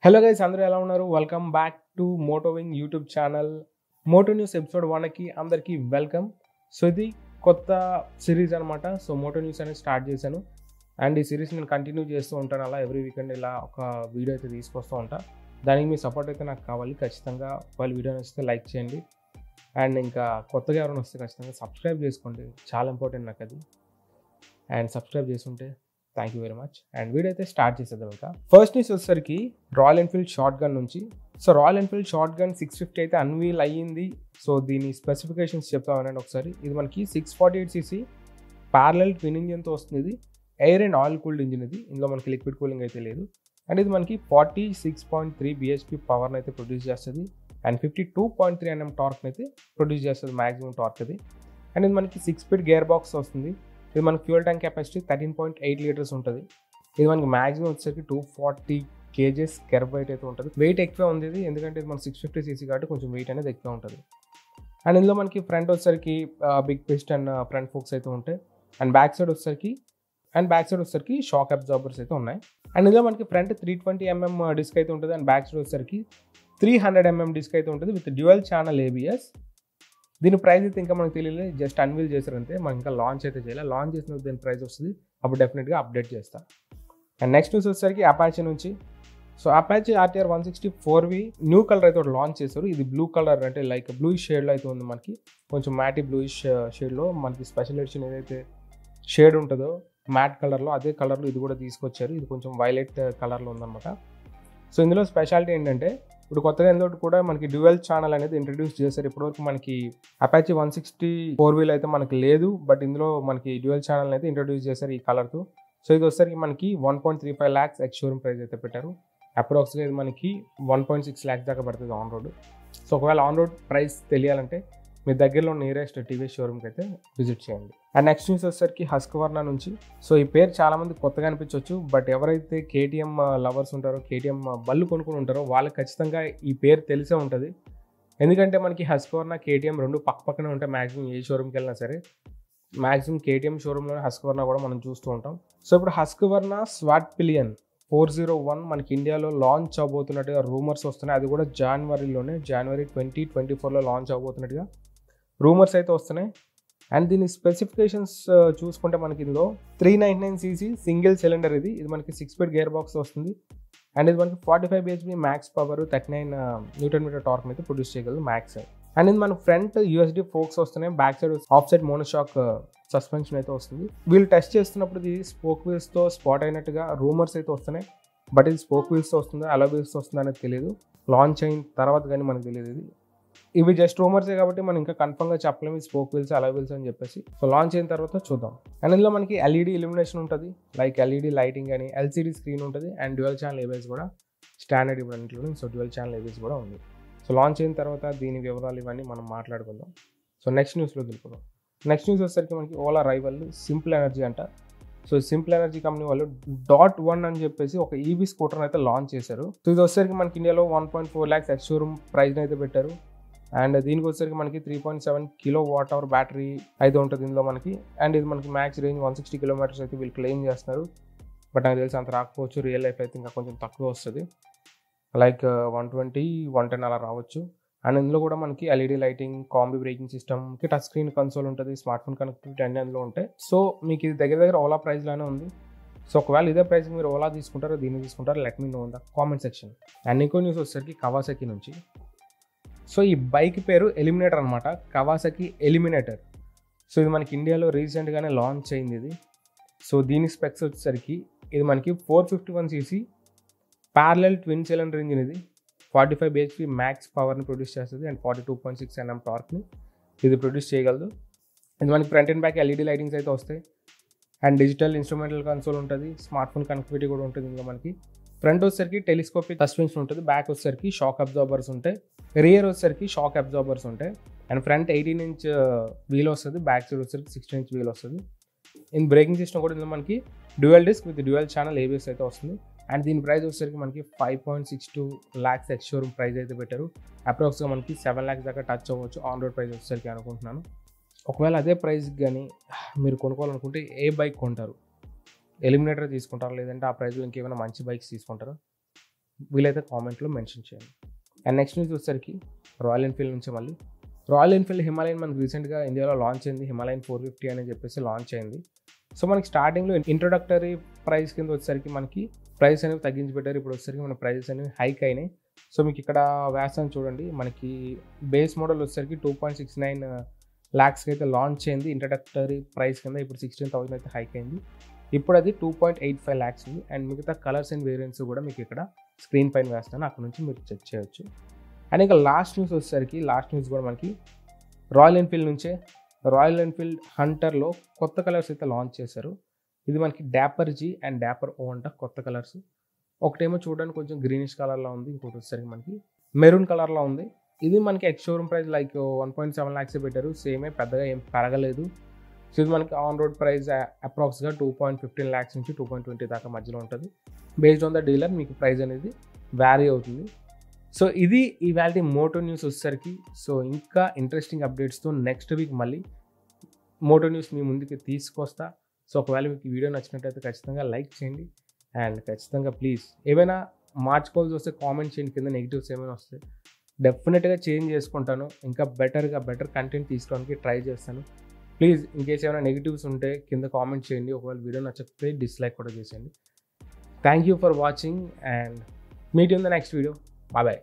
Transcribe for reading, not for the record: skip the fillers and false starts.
Hello guys, అందరూ ఎలా ఉన్నారు? Welcome back to Motowing YouTube channel. Moto news episode 1కి అందరికీ వెల్కమ్. సో ఇది కొత్త సిరీస్ అనమాట. సో మోటో న్యూస్ అనేది స్టార్ట్ చేశాను అండ్ ఈ సిరీస్ నేను కంటిన్యూ చేస్తూ ఉంటాను. అలా ఎవ్రీ వీకెండ్ ఇలా ఒక వీడియో అయితే తీసుకొస్తూ ఉంటాను. దానికి మీ సపోర్ట్ అయితే నాకు కావాలి. ఖచ్చితంగా వాళ్ళ వీడియో నచ్చితే లైక్ చేయండి అండ్ ఇంకా కొత్తగా ఎవరైనా వస్తే ఖచ్చితంగా సబ్స్క్రైబ్ చేసుకోండి. చాలా ఇంపార్టెంట్ నాకు అది. అండ్ సబ్స్క్రైబ్ చేసుకుంటే thank you very much. And video అయితే స్టార్ట్ చేసేద్దాం. ఇంకా ఫస్ట్ న్యూస్ వచ్చేసరికి రాయల్ ఎన్ఫీల్డ్ షార్ట్ గన్ నుంచి. So royal Enfield short gun 650 అయితే అన్వీల్ అయ్యింది. సో దీని స్పెసిఫికేషన్స్ చెప్తామనండి ఒకసారి. ఇది మనకి 648cc ప్యారలల్ ట్విన్ ఇంజిన్తో వస్తుంది. ఇది air and oil cooled engine. ఇది ఇందులో మనకి లిక్విడ్ కూలింగ్ అయితే లేదు. అండ్ ఇది మనకి 46.3 bhp పవర్ని అయితే ప్రొడ్యూస్ చేస్తుంది అండ్ 52.3 Nm టార్క్ని అయితే ప్రొడ్యూస్ చేస్తుంది, మ్యాక్సిమం టార్క్ ఇది. అండ్ ఇది మనకి 6-speed గేర్ బాక్స్ వస్తుంది. ఇది మనకి ఫ్యూయల్ ట్యాంక్ కెపాసిటీ 13.8 లీటర్స్ ఉంటుంది. ఇది మనకి మ్యాక్సిమం వచ్చేసరికి 240 kgs కెర్బ్ వెయిట్ అయితే ఉంటుంది. వెయిట్ ఎక్కువ ఉంది ఇది, ఎందుకంటే ఇది మనకి 650cc కాబట్టి కొంచెం వెయిట్ అనేది ఎక్కువ ఉంటుంది. అండ్ ఇందులో మనకి ఫ్రంట్ వచ్చేసరికి బిగ్ పిస్టన్ ఫ్రంట్ ఫోక్స్ అయితే ఉంటాయి అండ్ బ్యాక్ సైడ్ వచ్చేసరికి షాక్ అబ్జార్బర్స్ అయితే ఉన్నాయి. అండ్ ఇందులో మనకి ఫ్రంట్ 320mm డిస్క్ అయితే ఉంటుంది అండ్ బ్యాక్ సైడ్ వచ్చేసరికి 300mm డిస్క్ అయితే ఉంటుంది విత్ డ్యూయల్ ఛానల్ ABS. దీని ప్రైస్ అయితే ఇంకా మనకు తెలియలేదు, జస్ట్ అన్వీల్ చేశారంతే. మనం ఇంకా లాంచ్ అయితే చేయాలి. లాంచ్ చేసిన దీని ప్రైస్ వస్తుంది, అప్పుడు డెఫినెట్గా అప్డేట్ చేస్తాను. అండ్ నెక్స్ట్ న్యూస్ వచ్చేసరికి అపాచీ నుంచి. So Apache RTR 164V new colour అయితే ఒకటి లాంచ్ చేశారు. ఇది బ్లూ కలర్, అంటే లైక్ బ్లూయిష్ షేడ్లో అయితే ఉంది. మనకి కొంచెం మ్యాటీ బ్లూయిష్ షేడ్లో మనకి స్పెషల్ ఎడిషన్ ఏదైతే షేడ్ ఉంటుందో మ్యాట్ కలర్లో, అదే కలర్లో ఇది కూడా తీసుకొచ్చారు. ఇది కొంచెం వైలెట్ కలర్లో ఉందన్నమాట. సో ఇందులో స్పెషాలిటీ ఏంటంటే ఇప్పుడు కొత్తగా ఎందుకు కూడా మనకి డ్యూయల్ ఛానల్ అనేది ఇంట్రడ్యూస్ చేశారు. ఇప్పటివరకు మనకి అపాచీ 164V అయితే మనకి లేదు, బట్ ఇందులో మనకి డ్యూయల్ ఛానల్ అయితే ఇంట్రడ్యూస్ చేశారు ఈ కలర్తో. సో ఇది వచ్చేసరికి మనకి 1.35 lakhs ఎక్స్ షోరూమ్ ప్రైస్ అయితే పెట్టారు. అప్రాక్స్గా ఇది మనకి 1.6 lakhs దాకా పడుతుంది ఆన్ రోడ్. సో ఒకవేళ ఆన్ రోడ్ ప్రైస్ తెలియాలంటే మీ దగ్గరలో నియరెస్ట్ TVS షోరూమ్కి అయితే విజిట్ చేయండి. అండ్ నెక్స్ట్ న్యూస్ వచ్చేసరికి హస్క్వర్నా నుంచి. సో ఈ పేరు చాలా మంది కొత్తగా అనిపించవచ్చు, బట్ ఎవరైతే KTM లవర్స్ ఉంటారో, KTM బళ్ళు కొనుక్కుని ఉంటారో వాళ్ళకి ఖచ్చితంగా ఈ పేరు తెలిసే ఉంటుంది. ఎందుకంటే మనకి హస్క్వర్నా KTM రెండు పక్కనే ఉంటాయి. మ్యాక్సిమం ఏ షోరూమ్కి వెళ్ళినా సరే మ్యాక్సిమం KTM షోరూంలోనే హస్క్వర్నా కూడా మనం చూస్తూ ఉంటాం. సో ఇప్పుడు హస్క్వర్నా స్వాట్ పిలియన్ 401 మనకి ఇండియాలో లాంచ్ అవబోతున్నట్టుగా రూమర్స్ వస్తున్నాయి. అది కూడా జనవరి 2024లో లాంచ్ అవబోతున్నట్టుగా రూమర్స్ అయితే వస్తున్నాయి. అండ్ దీని స్పెసిఫికేషన్స్ చూసుకుంటే మనకి ఇందులో 399cc సింగిల్ సిలిండర్. ఇది మనకి 6-speed గేర్ బాక్స్ వస్తుంది అండ్ ఇది మనకి 45 bhp max power, 39 Nm torque అయితే ప్రొడ్యూస్ చేయగలదు మ్యాక్స్. అండ్ ఇది మన ఫ్రంట్ USD ఫోక్స్ వస్తున్నాయి. Back side of side monoshock suspension అయితే వస్తుంది. వీళ్ళు టెస్ట్ చేస్తున్నప్పుడు ఇది స్పోక్ వీల్స్తో స్పాట్ అయినట్టుగా రూమర్స్ అయితే వస్తున్నాయి, బట్ ఇది స్పోక్ వీల్స్తో వస్తుందో అలా వీల్స్తో వస్తుందో అనేది తెలియదు. లాంచ్ అయిన తర్వాత కానీ మనకు తెలియదు. ఇవి జస్ట్ రూమర్సే కాబట్టి మనం ఇంకా కన్ఫర్మ్గా చెప్పలేము ఇది స్పోక్ వీల్స్ అలా వీల్స్ అని చెప్పేసి. సో లాంచ్ అయిన తర్వాత చూద్దాం. అండ్ ఇందులో మనకి LED ఇల్యూమినేషన్ ఉంటుంది, లైక్ LED లైటింగ్ అని, LCD స్క్రీన్ ఉంటుంది అండ్ డ్యూయల్ ఛానల్ ABS కూడా స్టాండర్డ్ ఇవ్వడానికి. సో డ్యూయల్ ఛానల్ ABS కూడా ఉంది. సో లాంచ్ అయిన తర్వాత దీని వివరాలు ఇవన్నీ మనం మాట్లాడుకుందాం. సో నెక్స్ట్ న్యూస్లో వెళ్ళిపోదాం. నెక్స్ట్ న్యూస్ వచ్చేసరికి మనకి ఓలా రైవల్ సింపుల్ ఎనర్జీ అంట. సో సింపుల్ ఎనర్జీ కంపెనీ వాళ్ళు .1 అని చెప్పేసి ఒక EV స్కూటర్ అయితే లాంచ్ చేశారు. సో ఇది వచ్చేసరికి మనకి ఇండియాలో 1.4 lakhs ఎక్స్ షోరూమ్ ప్రైస్ని అయితే పెట్టారు. అండ్ దీనికి వచ్చేసరికి మనకి 3.7 kWh బ్యాటరీ అయితే ఉంటుంది ఇందులో మనకి. అండ్ ఇది మనకి మ్యాక్స్ రేంజ్ 160 km అయితే వీళ్ళు క్లెయిమ్ చేస్తున్నారు, బట్ నాకు తెలిసి అంత రాకపోవచ్చు. రియల్ లైఫ్ అయితే ఇంకా కొంచెం తక్కువ వస్తుంది, లైక్ 120, 110 అలా రావచ్చు. అండ్ ఇందులో కూడా మనకి LED లైటింగ్, కాంబీ బ్రేకింగ్ సిస్టమ్కి టచ్ స్క్రీన్ కన్సోల్ ఉంటుంది, స్మార్ట్ ఫోన్ కనెక్టివిటీ అన్నీ అందులో ఉంటాయి. సో మీకు ఇది దగ్గర ఓలా ప్రైస్లోనే ఉంది. సో ఒకవేళ ఇదే ప్రైస్ మీరు ఓలా తీసుకుంటారో దీన్ని తీసుకుంటారో let me know in the comment section. And ఇంకో న్యూస్ వచ్చేసరికి కవాసాకి నుంచి. సో ఈ బైక్ పేరు ఎలిమినేటర్ అనమాట, కవాసాకి ఎలిమినేటర్. సో ఇది మనకి ఇండియాలో రీసెంట్గానే లాంచ్ అయింది ఇది. సో దీని స్పెక్స్ వచ్చేసరికి ఇది మనకి 451cc parallel twin cylinder engine. ఇది 45 bhp మ్యాక్స్ పవర్ని ప్రొడ్యూస్ చేస్తుంది అండ్ 42.6 Nm టార్క్ని ఇది ప్రొడ్యూస్ చేయగలదు. ఇది మనకి front and back LED lightings అయితే వస్తాయి అండ్ డిజిటల్ ఇన్స్ట్రుమెంటల్ కన్సోల్ ఉంటుంది, స్మార్ట్ ఫోన్ కనెక్టివిటీ కూడా ఉంటుంది. ఇంకా మనకి ఫ్రంట్ వచ్చేసరికి టెలిస్కోపిక్ సస్పెన్షన్ ఉంటుంది, బ్యాక్ వచ్చేసరికి షాక్ అబ్జార్బర్స్ ఉంటాయి, రియర్ వచ్చేసరికి షాక్ అబ్జార్బర్స్ ఉంటాయి. అండ్ ఫ్రంట్ 18-inch వీల్ వస్తుంది, బ్యాక్ సైడ్ వచ్చేసరికి 16-inch వీల్ వస్తుంది. ఇన్ బ్రేకింగ్ సిస్టమ్ కూడా ఇందులో మనకి dual disc with dual channel ABS అయితే వస్తుంది. అండ్ దీని ప్రైస్ వచ్చేసరికి మనకి 5.62 lakhs ఎక్స్ షోరూమ్ ప్రైస్ అయితే పెట్టారు. అప్రాక్స్గా మనకి 7 lakhs దాకా టచ్ అవ్వచ్చు ఆన్ రోడ్ ప్రైస్ వచ్చేసరికి అనుకుంటున్నాను. ఒకవేళ అదే ప్రైస్కి కానీ మీరు కొనుక్కోవాలనుకుంటే ఏ బైక్ కొంటారు? ఎలిమినేటర్ తీసుకుంటారు, లేదంటే ఆ ప్రైస్లో ఇంకేమైనా మంచి బైక్స్ తీసుకుంటారు? వీలైతే కామెంట్లో మెన్షన్ చేయండి. అండ్ నెక్స్ట్ న్యూస్ వచ్చేసరికి రాయల్ ఎన్ఫీల్డ్ నుంచి మళ్ళీ రాయల్ ఎన్ఫీల్డ్ హిమాలయన్ మనకు రీసెంట్గా ఇండియాలో లాంచ్ అయింది. హిమాలయన్ 450 అని చెప్పేసి లాంచ్ అయింది. సో మనకి స్టార్టింగ్లో ఇంట్రొడక్టరీ ప్రైస్ కింద వచ్చేసరికి మనకి ప్రైస్ అనేవి తగ్గించి పెట్టారు. ఇప్పుడు వచ్చేసరికి మన ప్రైజెస్ అనేవి హైక్ అయినాయి. సో మీకు ఇక్కడ వ్యాసాన్ని చూడండి, మనకి బేస్ మోడల్ వచ్చేసరికి 2.69 lakhsకి అయితే లాంచ్ అయింది ఇంట్రడక్టరీ ప్రైస్ కింద. ఇప్పుడు 16,000 అయితే హైక్ అయింది. ఇప్పుడు అది 2.85 lakhs ఉంది. అండ్ మిగతా కలర్స్ అండ్ వేరియంట్స్ కూడా మీకు ఇక్కడ స్క్రీన్ పైన వేస్తాను, అక్కడ నుంచి మీరు చెక్ చేయొచ్చు. అండ్ ఇంకా లాస్ట్ న్యూస్ వచ్చేసరికి లాస్ట్ న్యూస్ కూడా మనకి రాయల్ ఎన్ఫీల్డ్ నుంచే రాయల్ ఎన్ఫీల్డ్ హంటర్లో కొత్త కలర్స్ అయితే లాంచ్ చేశారు. ఇది మనకి డాపర్ జీ అండ్ డాపర్ ఓ అంట కొత్త కలర్స్. ఒకటేమో చూడడానికి కొంచెం గ్రీనిష్ కలర్లో ఉంది, ఇంకోటి వచ్చేసరికి మనకి మెరూన్ కలర్లో ఉంది. ఇది మనకి ex showroom price like 1.7 lakhs పెట్టారు. సేమే పెద్దగా ఏం పెరగలేదు. సో ఇది మనకి ఆన్ రోడ్ ప్రైస్ అప్రాక్స్గా 2.15 lakhs నుంచి 2.20 దాకా మధ్యలో ఉంటుంది. బేస్డ్ ఆన్ ద డీలర్ మీకు ప్రైస్ అనేది వ్యారీ అవుతుంది. సో ఇది ఇవాల్టి మోటో న్యూస్ వచ్చేసరికి. సో ఇంకా ఇంట్రెస్టింగ్ అప్డేట్స్తో నెక్స్ట్ వీక్ మళ్ళీ మోటో న్యూస్ మీ ముందుకి తీసుకొస్తా. సో ఒకవేళ మీకు ఈ వీడియో నచ్చినట్టయితే ఖచ్చితంగా లైక్ చేయండి. అండ్ ఖచ్చితంగా ప్లీజ్ ఏమైనా మార్చుకోవాల్సి వస్తే కామెంట్ చేయండి, కింద నెగిటివ్స్ ఏమైనా వస్తే డెఫినెట్గా చేంజ్ చేసుకుంటాను. ఇంకా బెటర్ కంటెంట్ తీసుకోవడానికి ట్రై చేస్తాను. ప్లీజ్ ఇన్కేస్ ఏమైనా నెగిటివ్స్ ఉంటే కింద కామెంట్ చేయండి. ఒకవేళ వీడియో నచ్చకపోతే డిస్లైక్ కూడా చేసేయండి. Thank you for watching and meet in the next video. Bye.